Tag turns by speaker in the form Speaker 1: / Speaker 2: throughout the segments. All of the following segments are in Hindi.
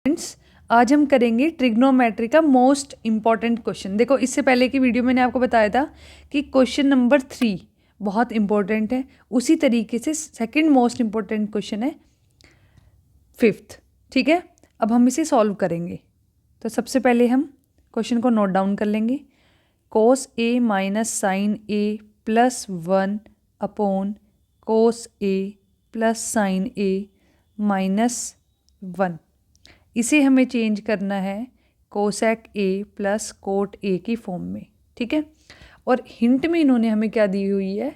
Speaker 1: फ्रेंड्स, आज हम करेंगे ट्रिग्नोमेट्री का मोस्ट इम्पॉर्टेंट क्वेश्चन। देखो, इससे पहले की वीडियो मैंने आपको बताया था कि क्वेश्चन नंबर 3 बहुत इंपॉर्टेंट है। उसी तरीके से सेकंड मोस्ट इम्पॉर्टेंट क्वेश्चन है 5th। ठीक है, अब हम इसे सॉल्व करेंगे। तो सबसे पहले हम क्वेश्चन को नोट डाउन कर लेंगे। cos a minus sine a plus 1 upon cos a plus sine a minus 1, इसे हमें चेंज करना है cosec a plus cot a की फॉर्म में। ठीक है, और हिंट में इन्होंने हमें क्या दी हुई है,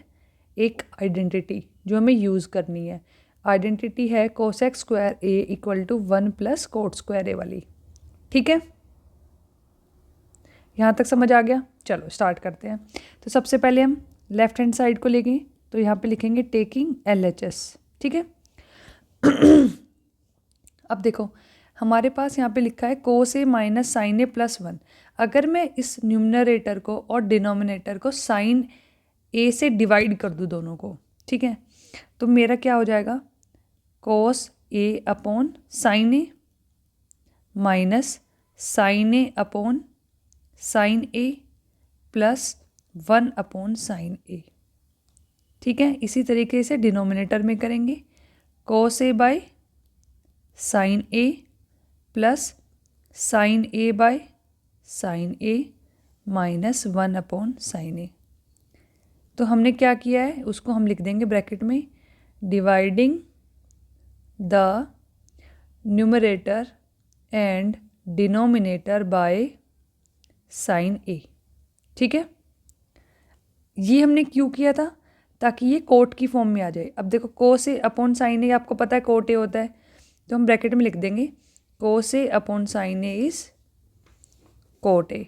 Speaker 1: एक आइडेंटिटी जो हमें यूज़ करनी है। आइडेंटिटी है cosec square A equal to 1 plus cot square A वाली। ठीक है, यहाँ तक समझ आ गया। चलो स्टार्ट करते हैं। तो सबसे पहले हम लेफ्ट हैंड साइड को लेंगे, तो यहाँ पे लिखेंगे टेकिंग LHS। ठीक है, अब देखो हमारे पास यहाँ पे लिखा है कोस ए माइनस साइन ए प्लस 1। अगर मैं इस न्यूमरेटर को और डिनोमिनेटर को साइन ए से डिवाइड कर दूँ दोनों को, ठीक है, तो मेरा क्या हो जाएगा, cos A upon sine A minus sine A upon sine A plus 1 upon sine A. ठीक है, इसी तरीके से डिनोमिनेटर में करेंगे cos A by sine A plus sine A by sine A minus 1 upon sine A. तो हमने क्या किया है, उसको हम लिख देंगे ब्रैकेट में, dividing the numerator and denominator by sine A. ठीक है, ये हमने क्यों किया था, ताकि ये कोट की फॉर्म में आ जाए। अब देखो कोस ए अपॉन साइन ए आपको पता है कोट ए होता है, तो हम ब्रैकेट में लिख देंगे cos A upon sine A is cot A.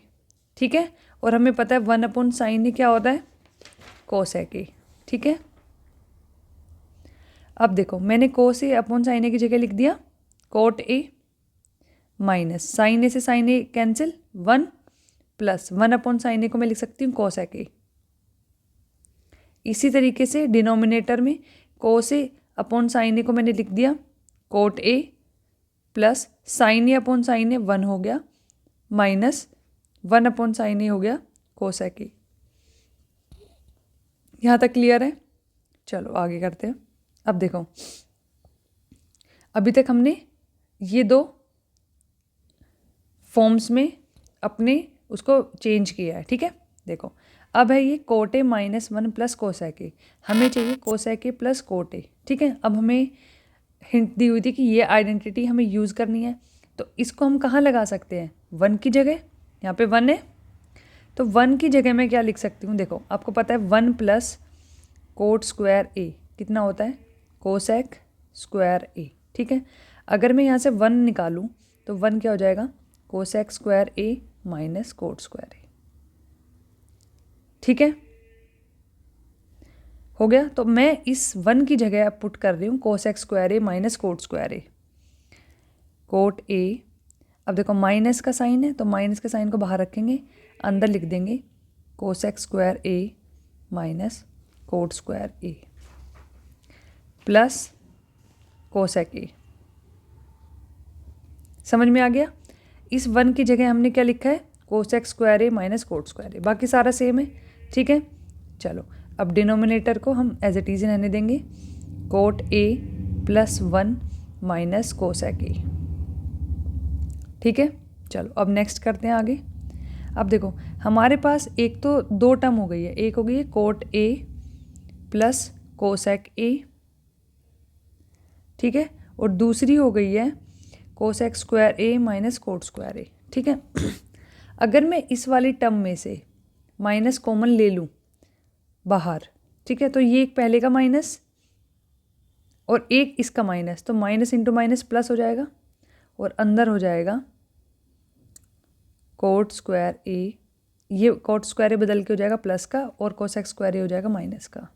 Speaker 1: ठीक है, और हमें पता है 1 अपॉन साइन ए क्या होता है, कोसेक ए। ठीक है, अब देखो मैंने कोस ए अपॉन साइन ए की जगह लिख दिया कोट ए माइनस साइन ए से साइन ए कैंसिल 1 प्लस 1 अपॉन साइन ए को मैं लिख सकती हूँ कोसेक ए। इसी तरीके से डिनोमिनेटर में कोस ए अपॉन साइन ए को मैंने लिख दिया cot A plus sine A upon sine A 1 हो गया माइनस 1 अपॉन साइन ए हो गया कोसेक ए। यहाँ तक क्लियर है। चलो आगे करते हैं। अब देखो, अभी तक हमने ये दो फॉर्म्स में अपने उसको चेंज किया है। ठीक है, देखो अब है ये coat A minus 1 plus cosec ए, हमें चाहिए cosec a plus cot A. ठीक है, अब हमें हिंट दी हुई थी कि ये आइडेंटिटी हमें यूज़ करनी है, तो इसको हम कहाँ लगा सकते हैं, 1 की जगह। यहाँ पे 1 है, तो 1 की जगह मैं क्या लिख सकती हूँ, देखो आपको पता है 1 प्लस कोट स्क्वायर ए कितना होता है, कोसेक स्क्वायर ए। ठीक है, अगर मैं यहाँ से 1 निकालूँ तो 1 क्या हो जाएगा, कोसेक स्क्वायर ए माइनस कोट स्क्वायर ए। ठीक है, हो गया। तो मैं इस 1 की जगह अब पुट कर रही हूँ cosec square A minus cot square A, cot A. अब देखो माइनस का साइन है, तो माइनस के साइन को बाहर रखेंगे, अंदर लिख देंगे कोसेक स्क्वायर ए माइनस कोट स्क्वायर ए प्लस कोसेक ए। समझ में आ गया। इस 1 की जगह हमने क्या लिखा है, कोसेक स्क्वायर ए माइनस कोट स्क्वायर ए, बाकी सारा सेम है। ठीक है, चलो अब डिनोमिनेटर को हम एज इट इज रहने देंगे, coat A plus 1 minus cosec A. ठीक है, चलो अब नेक्स्ट करते हैं आगे। अब देखो हमारे पास एक तो 2 टर्म हो गई है, एक हो गई है coat A plus cosec A, ठीक है, और दूसरी हो गई है कोसेक स्क्वायर ए माइनस कोट स्क्वायर ए। ठीक है, अगर मैं इस वाली टर्म में से माइनस कॉमन ले लूँ बाहर, ठीक है, तो ये एक पहले का माइनस और एक इसका माइनस, तो माइनस इंटू माइनस प्लस हो जाएगा और अंदर हो जाएगा कोट स्क्वायर ए। ये कोट स्क्वायर ए बदल के हो जाएगा प्लस का और कोसेक स्क्वायर ए हो जाएगा माइनस का।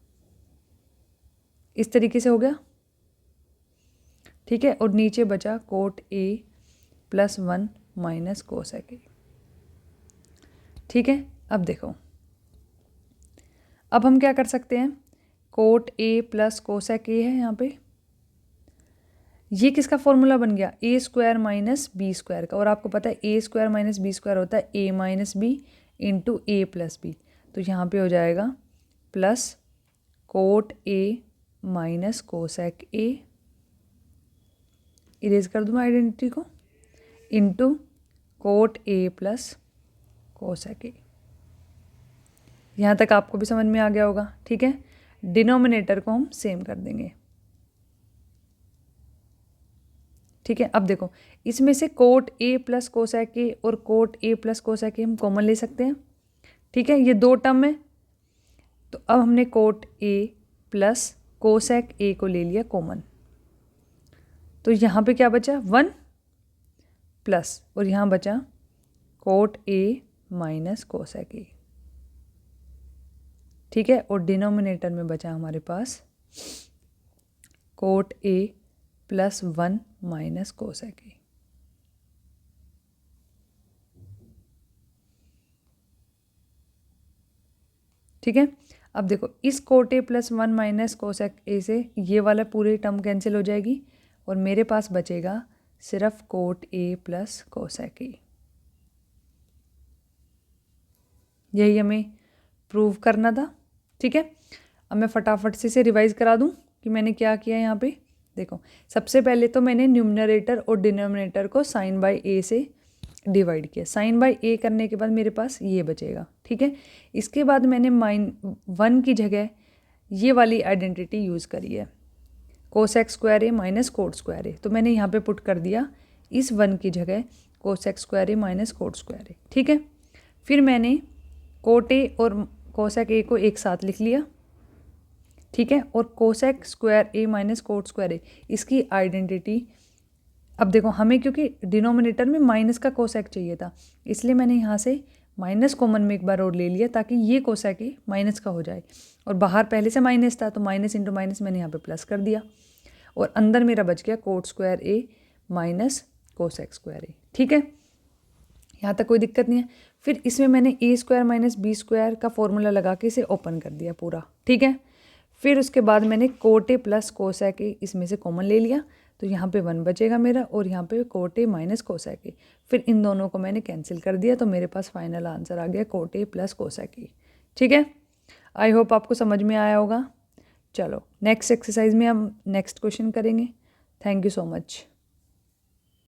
Speaker 1: इस तरीके से हो गया। ठीक है, और नीचे बचा cot A plus 1 minus cosec A. ठीक है, अब देखो अब हम क्या कर सकते हैं, कोट ए प्लस कोसेक ए है यहाँ पे, ये किसका फॉर्मूला बन गया, ए स्क्वायर माइनस बी स्क्वायर का, और आपको पता है ए स्क्वायर माइनस बी स्क्वायर होता है ए माइनस बी इंटू ए प्लस बी। तो यहाँ पे हो जाएगा plus cot A minus cosec A, erase कर दूँ मैं आइडेंटिटी को, into coat A plus cosec ए। यहाँ तक आपको भी समझ में आ गया होगा, ठीक है। डिनोमिनेटर को हम सेम कर देंगे, ठीक है। अब देखो इसमें से cot A plus cosec A और cot A plus cosec A हम कॉमन ले सकते हैं, ठीक है। ये दो टर्म है, तो अब हमने कोट ए प्लस कोसेक ए को ले लिया कॉमन, तो यहाँ पे क्या बचा 1 प्लस, और यहाँ बचा cot A minus cosec A, ठीक है। और डिनोमिनेटर में बचा हमारे पास cot A plus 1 minus cosec A, ठीक है। अब देखो इस cot A plus 1 minus cosec A से ये वाला पूरी टर्म कैंसिल हो जाएगी और मेरे पास बचेगा सिर्फ कोट ए प्लस कोसेक ए। यही हमें प्रूव करना था, ठीक है। अब मैं फटाफट से इसे रिवाइज करा दूं कि मैंने क्या किया यहाँ पे। देखो सबसे पहले तो मैंने न्यूमरेटर और डिनोमिनेटर को साइन बाय ए से डिवाइड किया, साइन बाय ए करने के बाद मेरे पास ये बचेगा, ठीक है। इसके बाद मैंने -1 की जगह ये वाली आइडेंटिटी यूज़ करी है, कोसेक स्क्वायर ए माइनस कोट स्क्वायर ए, तो मैंने यहाँ पे पुट कर दिया इस 1 की जगह कोसेक स्क्वायर ए माइनस कोट स्क्वायर ए, ठीक है। फिर मैंने कोट ए और कोसेक ए को एक साथ लिख लिया, ठीक है। और कोसेक स्क्वायर ए माइनस कोट स्क्वायर ए इसकी आइडेंटिटी, अब देखो हमें क्योंकि डिनोमिनेटर में माइनस का कोसेक चाहिए था, इसलिए मैंने यहाँ से माइनस कॉमन में एक बार और ले लिया ताकि ये कोसेक ए माइनस का हो जाए, और बाहर पहले से माइनस था तो माइनस इंटू माइनस मैंने यहाँ पे प्लस कर दिया, और अंदर मेरा बच गया कोट स्क्वायर ए माइनस कोसेक स्क्वायर ए, ठीक है। यहाँ तक कोई दिक्कत नहीं है। फिर इसमें मैंने ए स्क्वायर माइनस बी स्क्वायर का फॉर्मूला लगा के इसे ओपन कर दिया पूरा, ठीक है। फिर उसके बाद मैंने कोट ए प्लस कोसेक ए इसमें से कॉमन ले लिया, तो यहाँ पे 1 बचेगा मेरा, और यहाँ पे कोट ए माइनस कोसेक ए, फिर इन दोनों को मैंने कैंसिल कर दिया, तो मेरे पास फाइनल आंसर आ गया coat A plus cosec A, ठीक है। आई होप आपको समझ में आया होगा। चलो नेक्स्ट एक्सरसाइज में हम नेक्स्ट क्वेश्चन करेंगे। Thank you so much.